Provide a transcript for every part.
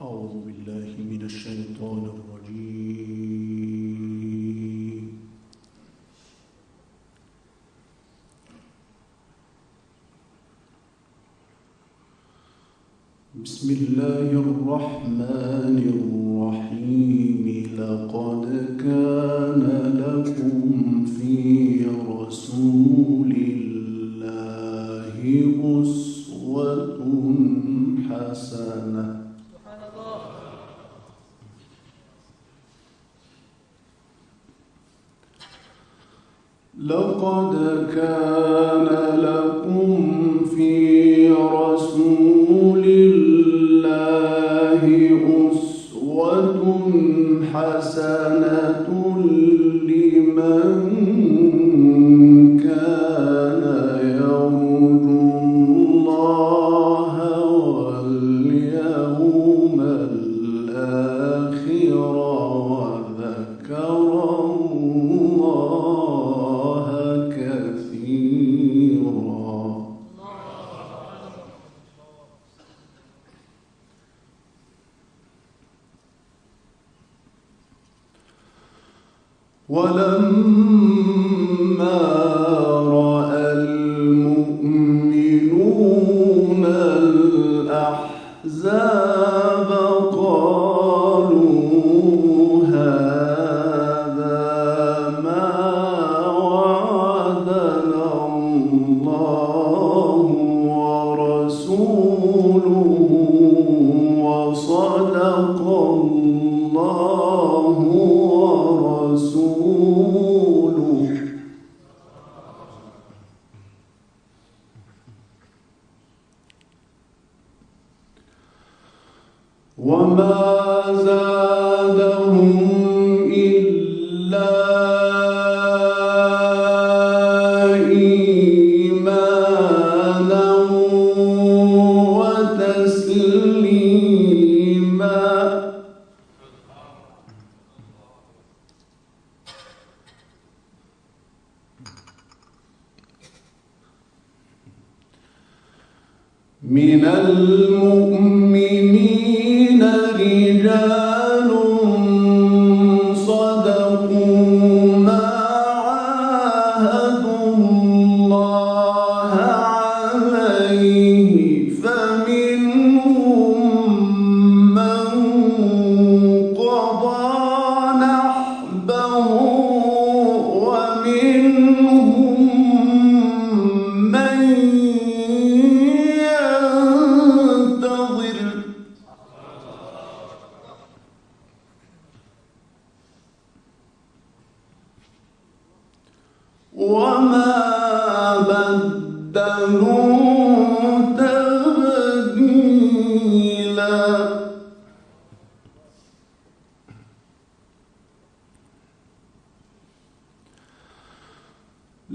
أعوذ بالله من الشيطان الرجيم. بسم الله الرحمن الرحيم. لقد كان لكم في رسول الله أسوة حسنة. لقد كان لكم في رسول الله أسوة حسنة لمن كان يرجو الله واليوم الآخر وذكر الله كثيرا. ولما رأى المؤمنون الأحزاب قالوا هذا ما وعدنا الله ورسوله وصدق الله ورسوله. وما زادهم إلا إيمانا وتسليما. من المؤمنين رجال صدقوا ما عاهدوا الله عليه فمنهم من قضى نحبه ومنهم من وما بدلوا تبديلا.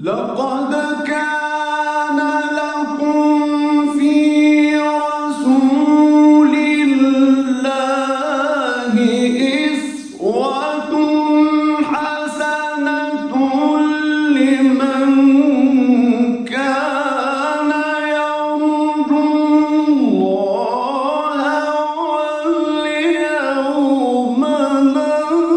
لقد كان لكم في رسول الله أسوة حسنة لمن كان يرجو الله واليوم الآخر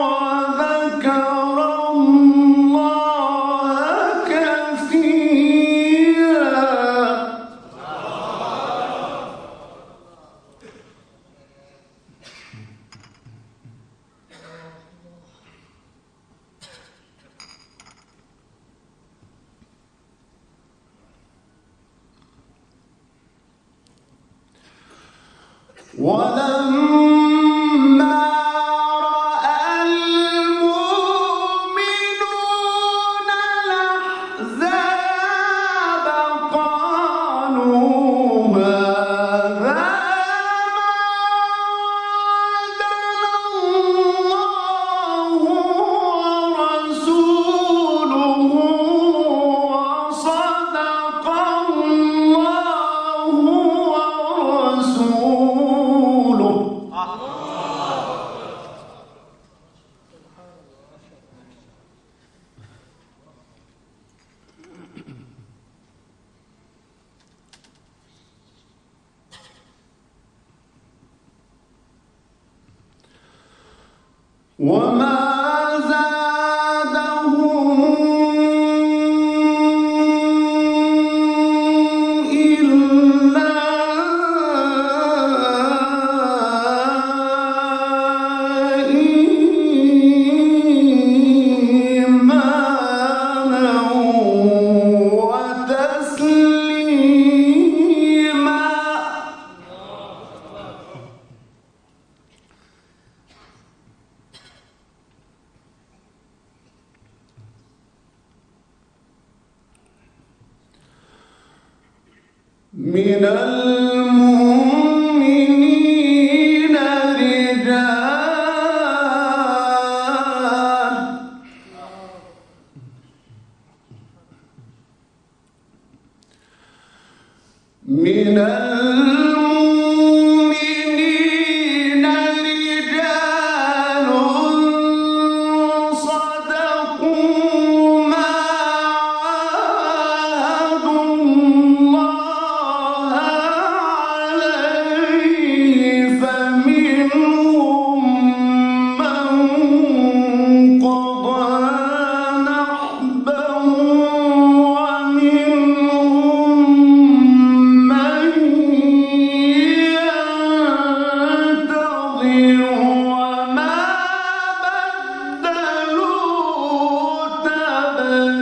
وذكر الله كثيرا. ولما رأى المؤمنون الأحزاب قالوا هذا ما وعدنا الله ورسوله وصدق الله ورسوله. وما زادهم إلا إيمانا وتسليما. من المؤمنين رجال من المؤمنين رجال صدقوا ما عاهدوا الله عليه فمنهم من قضى نحبه ومنهم من ينتظر وما بدلوا تبديلا.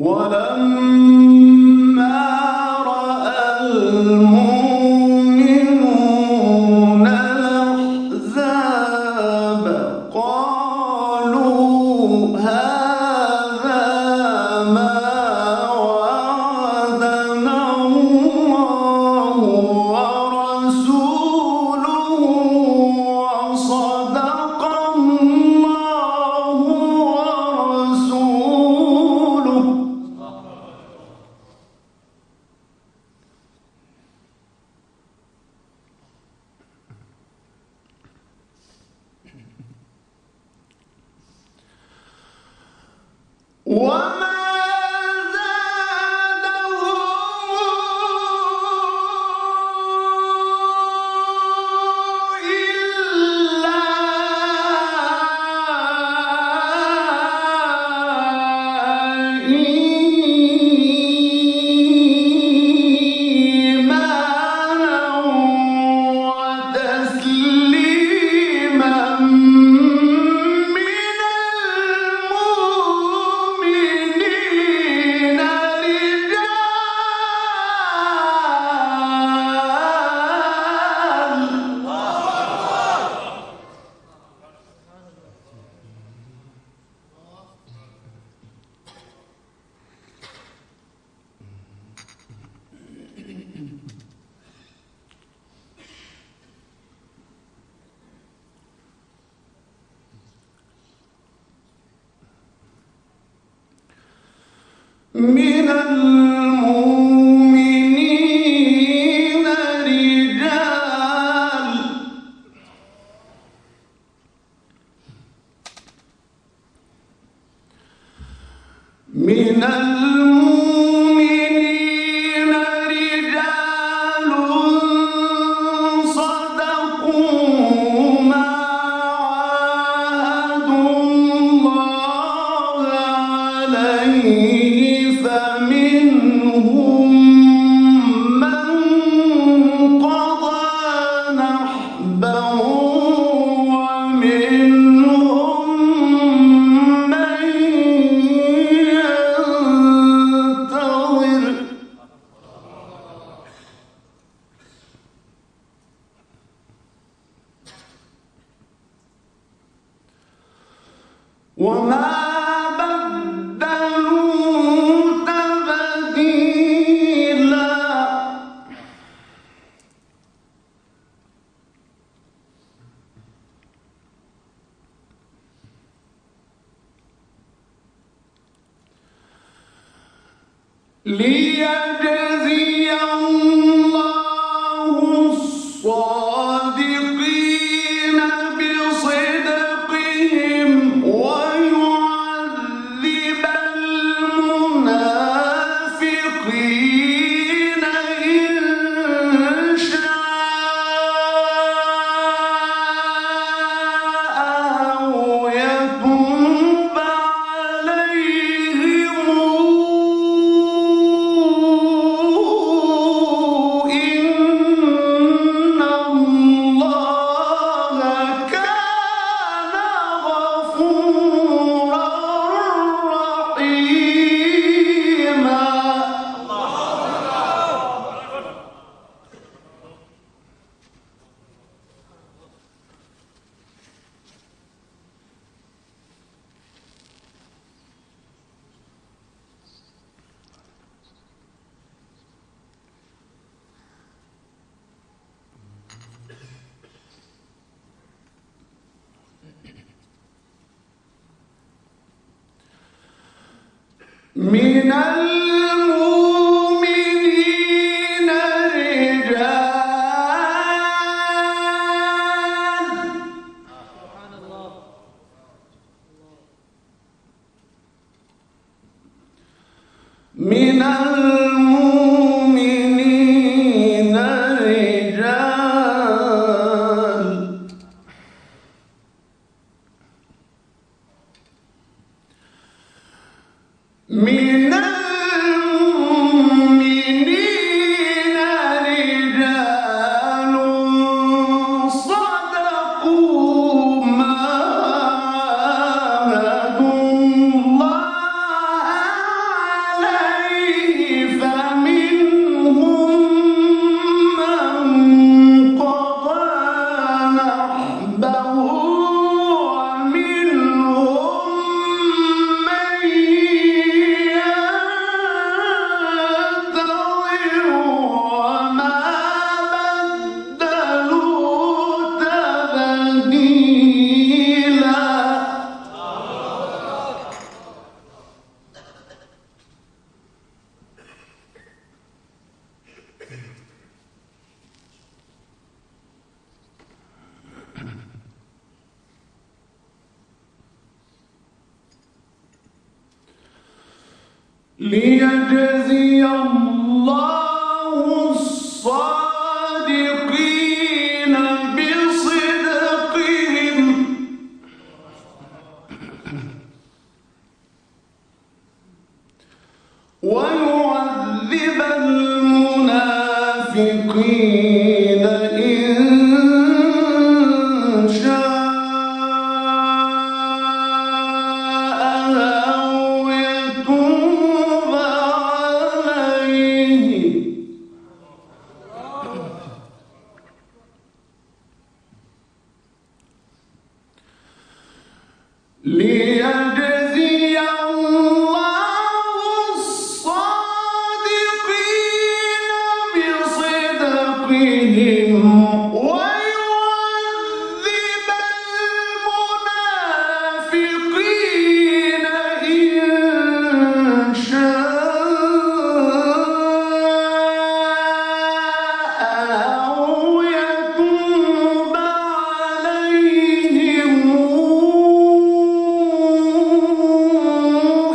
ولما رأى المؤمنون الأحزاب قالوا هذا ما وعدنا الله ورسوله وصدق الله ورسوله. وما زادهم إلا إيمانا وتسليما. من المؤمنين من المؤمنين رجال من المؤمنين رجال صدقوا ما عاهدوا الله عليه فمنهم من قضى نحبه ومنهم من ينتظر وما بدلوا تبديلا. ليجزي الله من المؤمنين رجال من المؤمنين رجال من المؤمنين رجال صدقوا ما عاهدوا الله عليه فمنهم من قضى نحبه ومنهم من ينتظر وما بدلوا تبديلا. ليجزي الله الصادقين بصدقهم ويعذب المنافقين إن شاء أو يتوب عليهم. ليجزي الله الصادقين بصدقهم ويعذب المنافقين إن شاء أو يتوب عليهم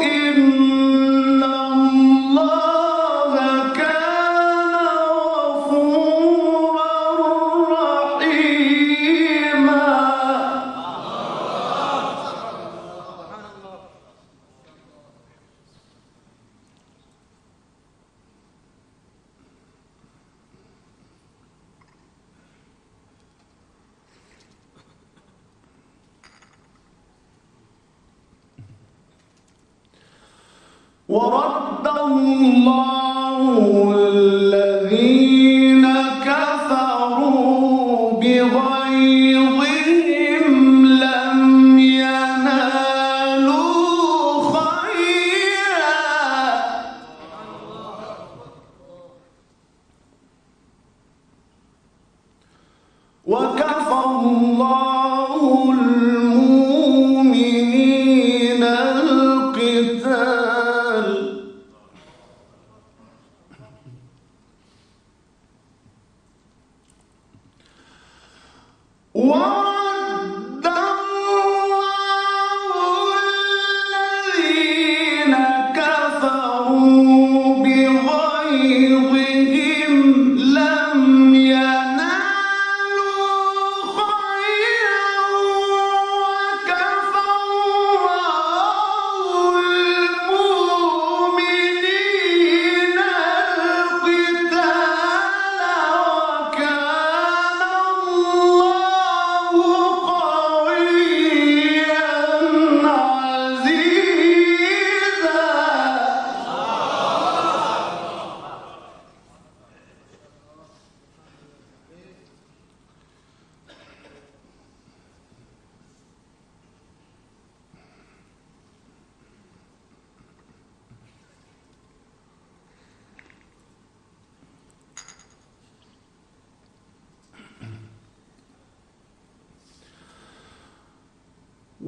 إن الله كان غفورا رحيما. ورد الله الذين كفروا بغيظهم لم ينالوا خيرا وكفى الله المؤمنين القتال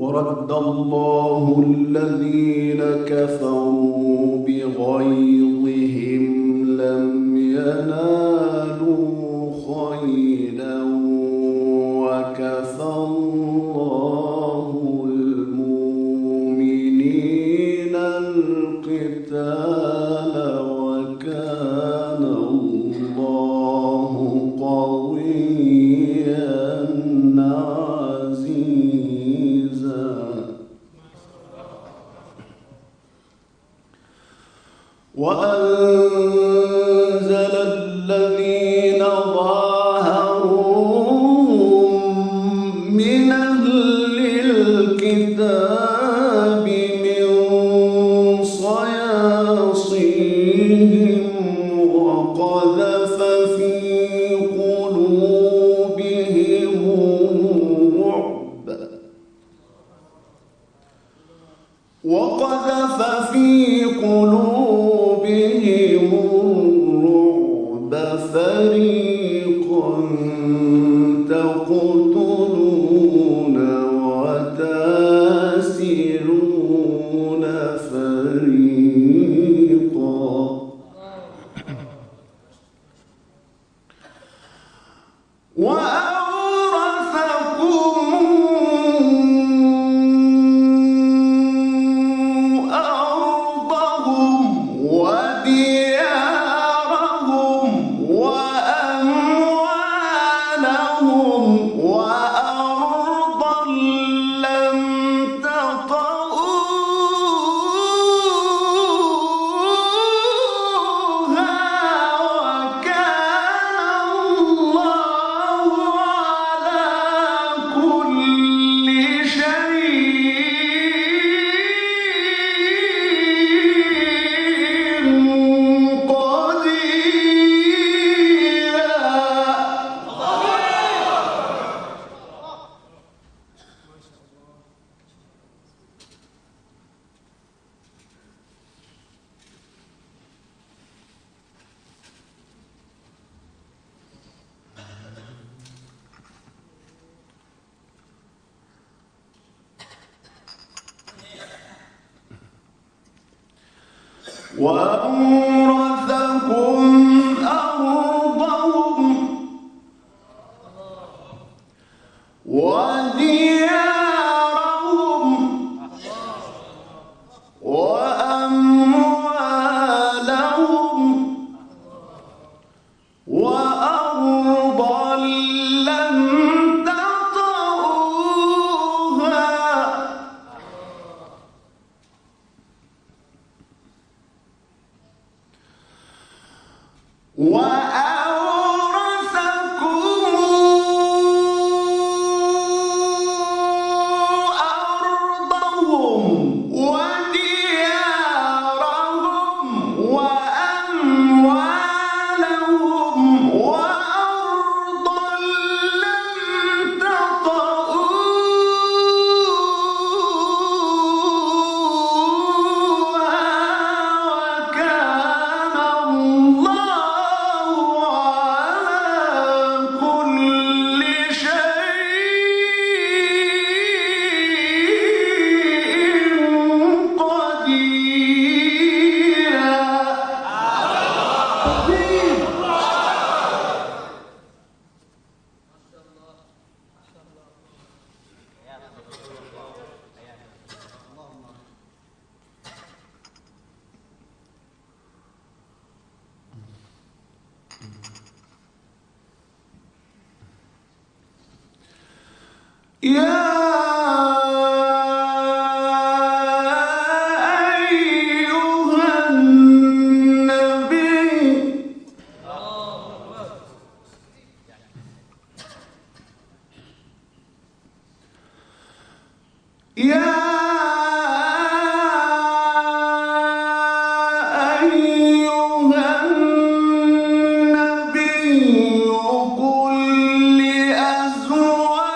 ورد الله الذين كفروا بغيظهم لم ينالوا خيرا وكفى الله المؤمنين القتال وكان الله قويا عزيزا وأنزل الذين ظاهروهم من أهل الكتاب من صياصيهم وقذف في قلوبهم الرعب فريقا تقتلون وتاسرون فريقا وأورثكم أرضهم وديارهم وأموالهم وأرضا لم تطئوها وأورثكم أرضهم وديارهم وأموالهم وأرضا لم تطئوها وكان الله كل شيء قدير. يا أيها النبي يا أيها النبي قل لأزواجك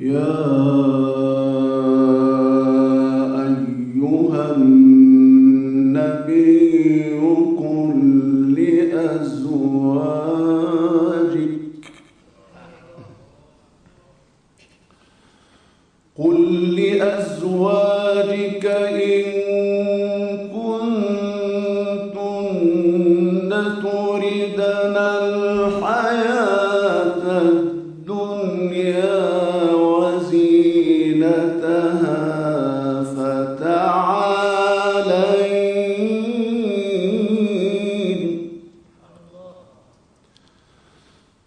يا أيها النبي قل لأزواجك إن كنتن تردن الحياة الدنيا وزينتها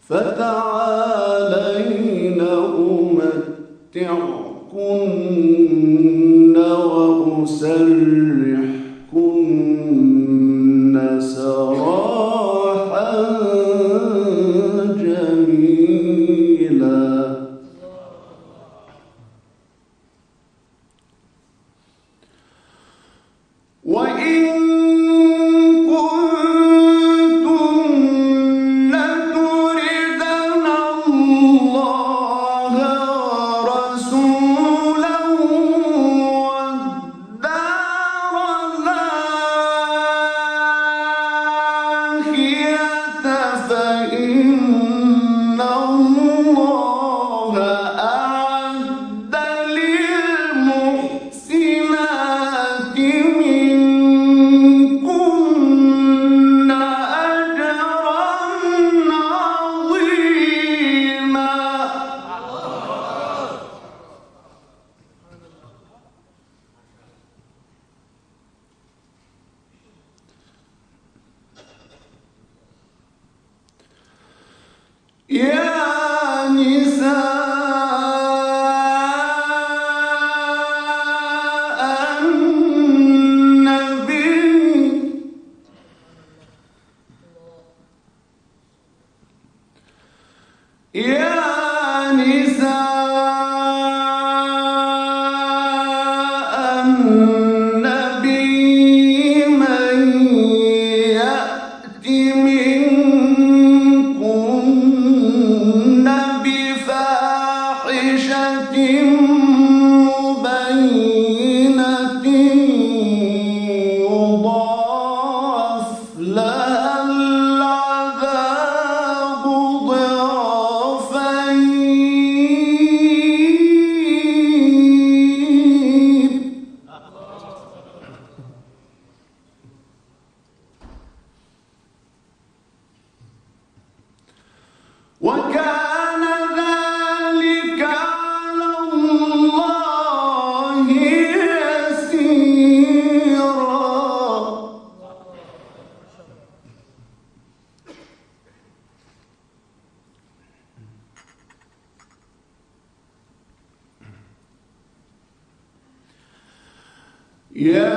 فتعالين أمتعكن وأسرحكن سراحا جميلا. وإن فإن الله أعد للمحسنات منكن أجرا عظيما. يا نساء النبي يا نساء النبي من يأت منكن بفاحشة مبينة يضاعف لها العذاب ضعفين. وكان ذلك على الله يسيرا. يا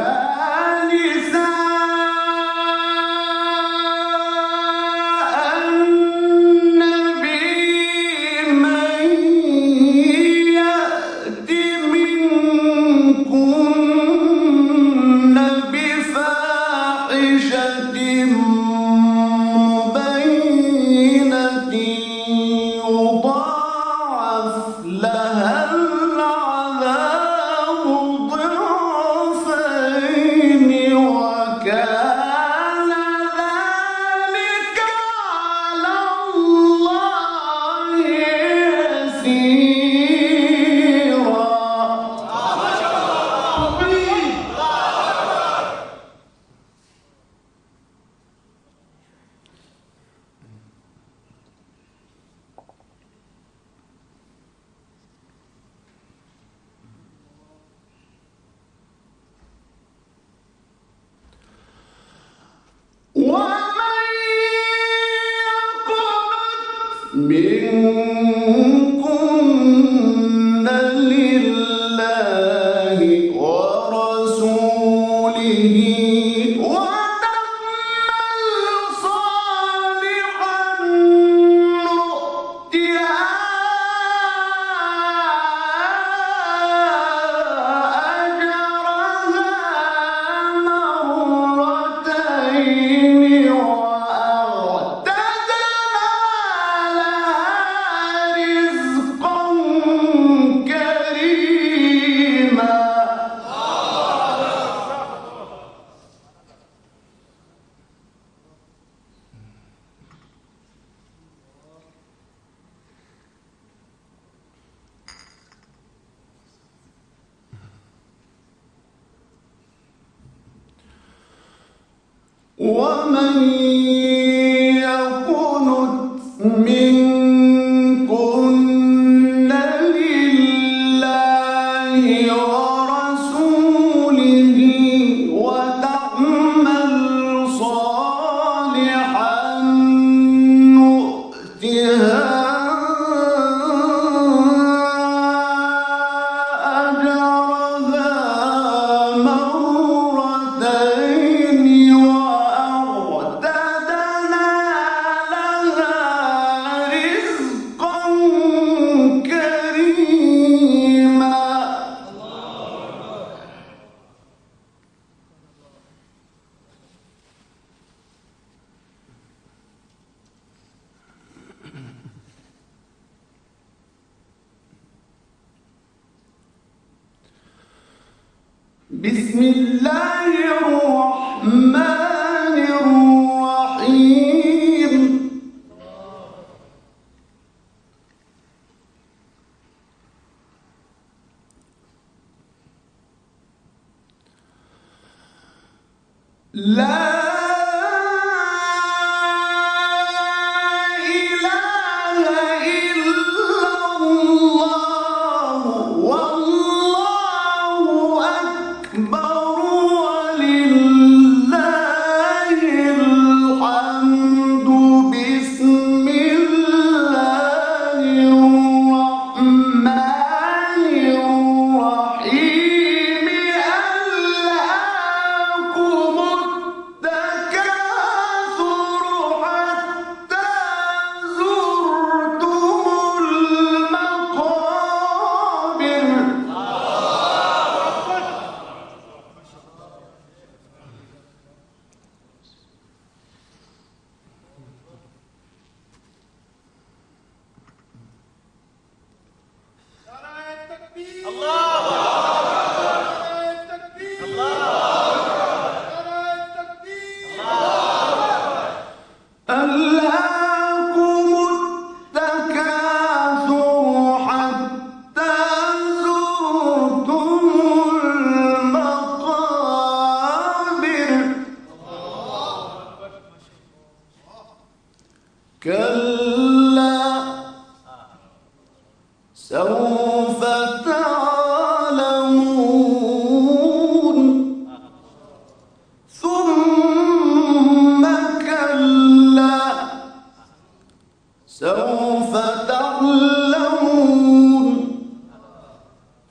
يضاعف لها العذاب ضعفين. ومن يقنت منكن لله ورسوله وتعمل صالحا نؤتها بسم الله الرحمن الرحيم لا كلا سوف تعلمون ثم كلا سوف تعلمون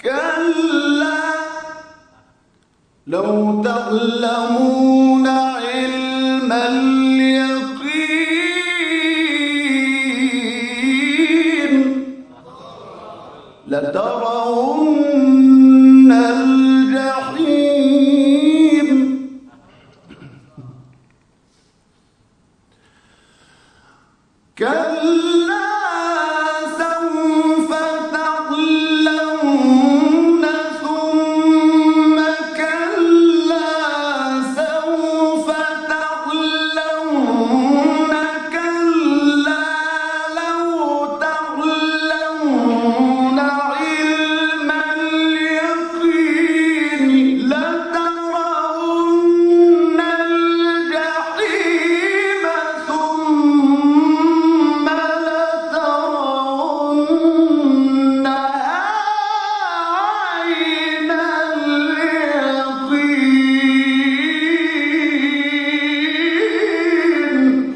كلا لو تعلمون علم لترون الجحيم كلا سوف تعلمون ثم كلا سوف تعلمون كلا لو تعلمون علم اليقين لترون الجحيم ثم لترونها عين اليقين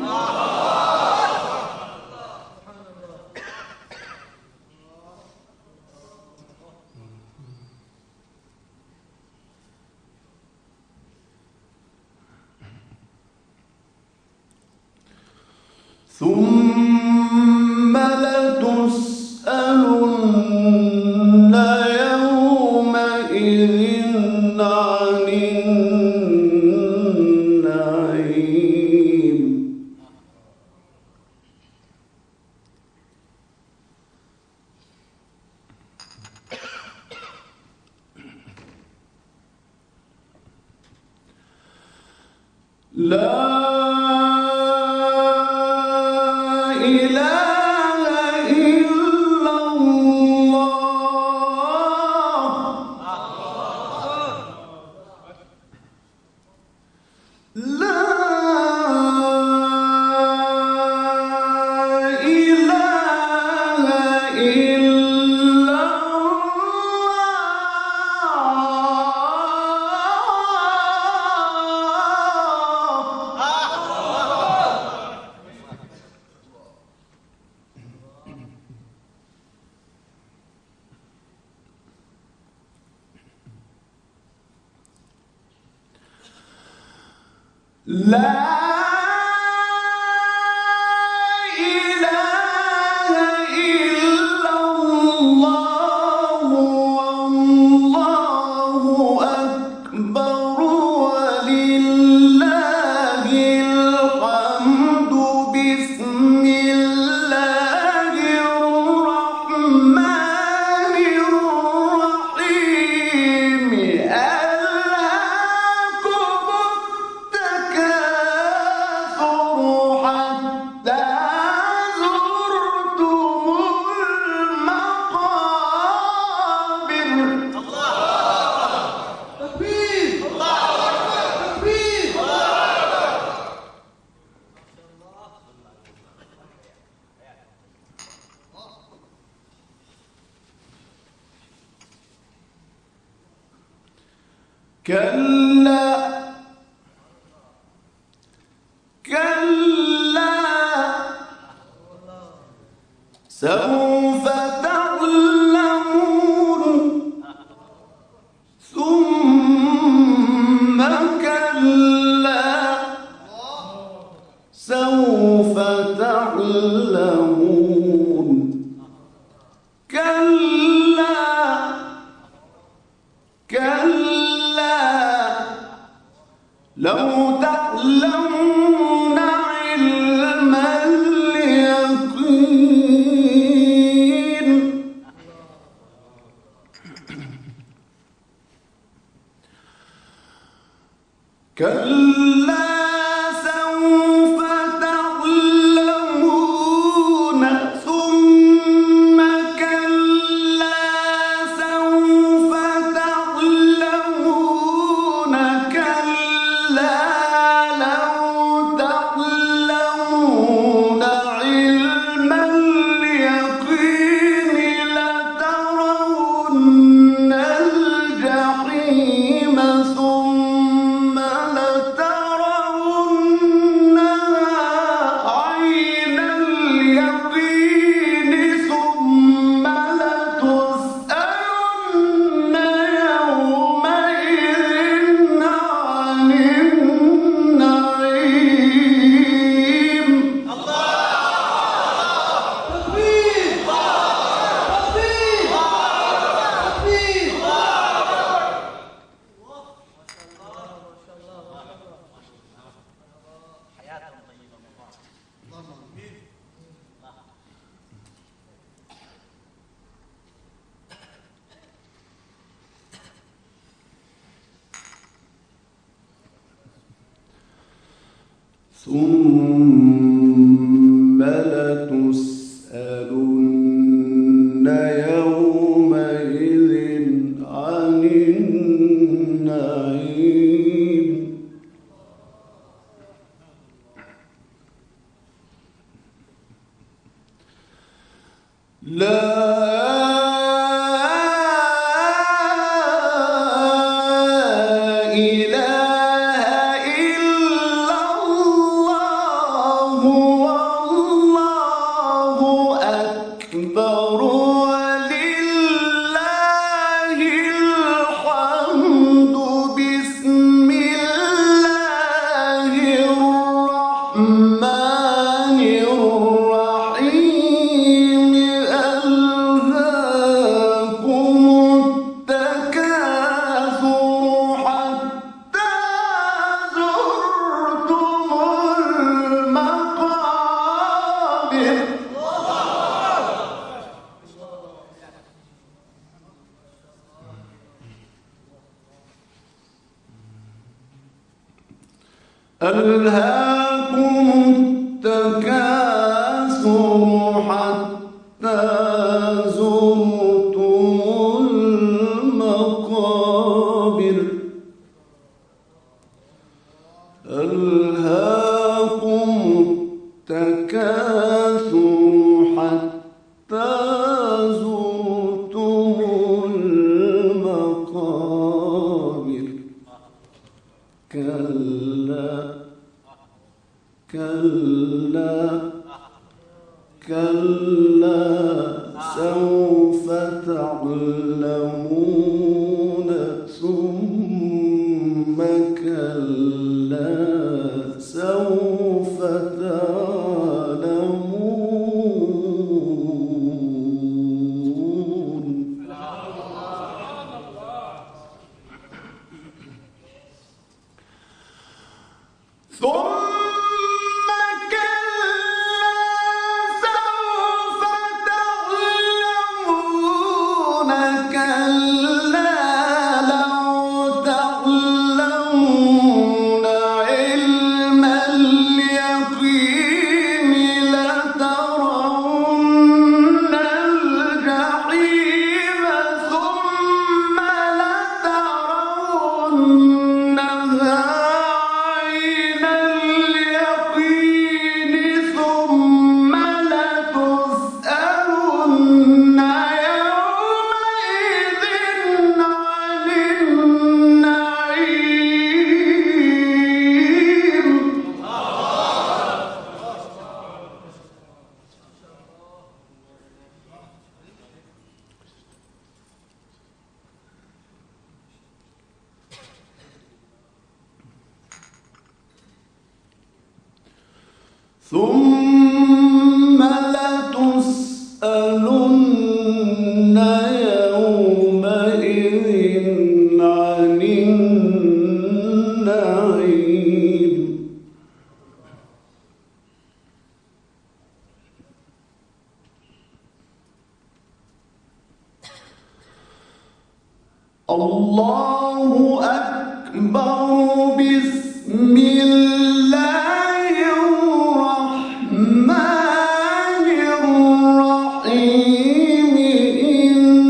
ثم لتسألن يومئذ عن النعيم لا إله إلا الله لا كلا كلا سوف تعلمون ثم كلا سوف تعلمون كلا كلا لو تعلمون علم اليقين كلا سوف تعلمون ثم كلا سوف تعلمون كلا لو تعلمون علم اليقين لترون الجحيم ثم لترونها عين اليقين ثم لتسألن يومئذ عن النعيم. ثم لتسألن يومئذ عن النعيم. لا إله إلا الله والله أكبر ولله الحمد. بسم الله الرحمن الرحيم. ألهاكم التكاثر حتى زرتم المقابر. ألهاكم التكاثر حتى زرتم المقابر. ألهاكم التكاثر حتى زرتم المقابر. كلا كلا كلا سوف تعلمون ثم كلا ثم لتسألن يومئذ عن النعيم. الله أكبر. بسم الله الرحمن الرحيم. إنا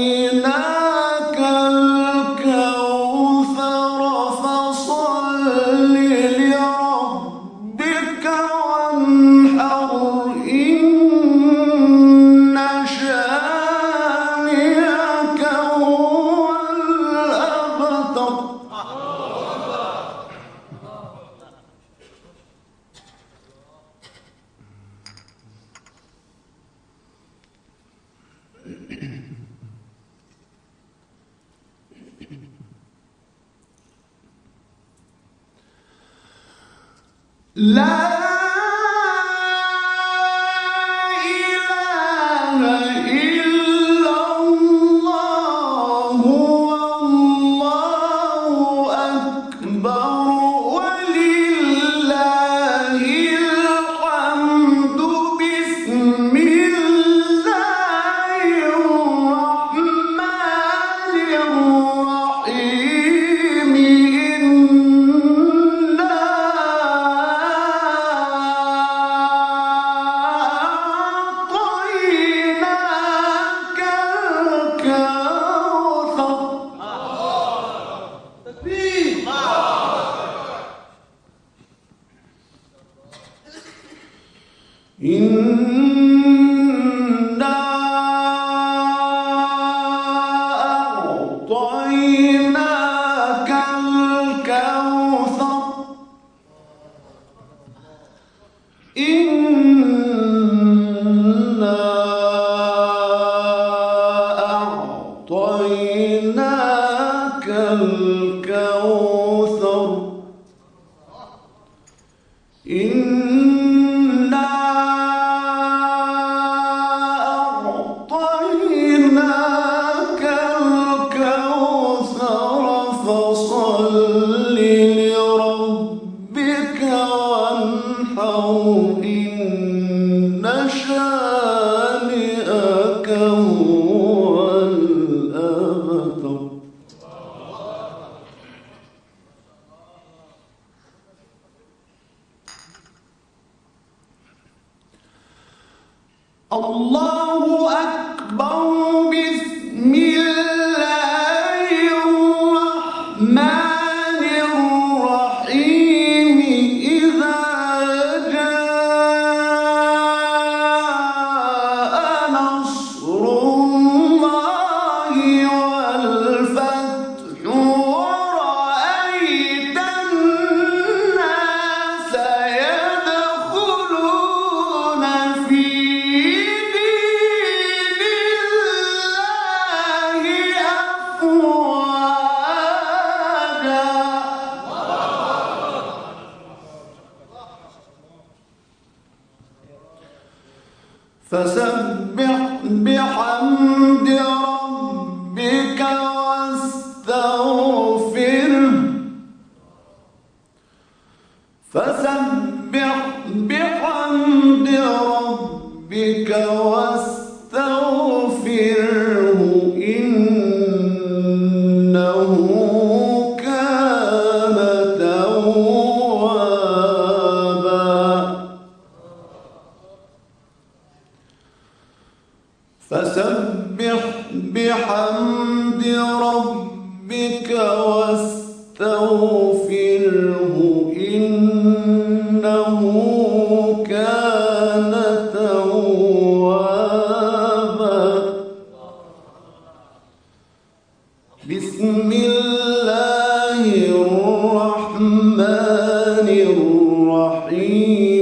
أعطيناك الكوثر فصل لربك وانحر. إن شانئك هو الأبتر. لا إله إلا الله والله أكبر ولله الحمد. بسم الله الرحمن الرحيم. إنا أعطيناك الكوثر. إنا أعطيناك الكوثر. إنا أعطيناك الكوثر فصل لربك وانحر. إن شانئك هو الأبتر. الله أكبر. بسم الله الرحمن الرحيم. إذا جاء نصر الله والفتح ورأيت الناس يدخلون في فسبح بحمد ربك واستغفره. فسبح بحمد ربك واستغفره. إنه كان توابا. فسبح بحمد ربك واستغفره. إنه كان توابا. بسم الله الرحمن الرحيم.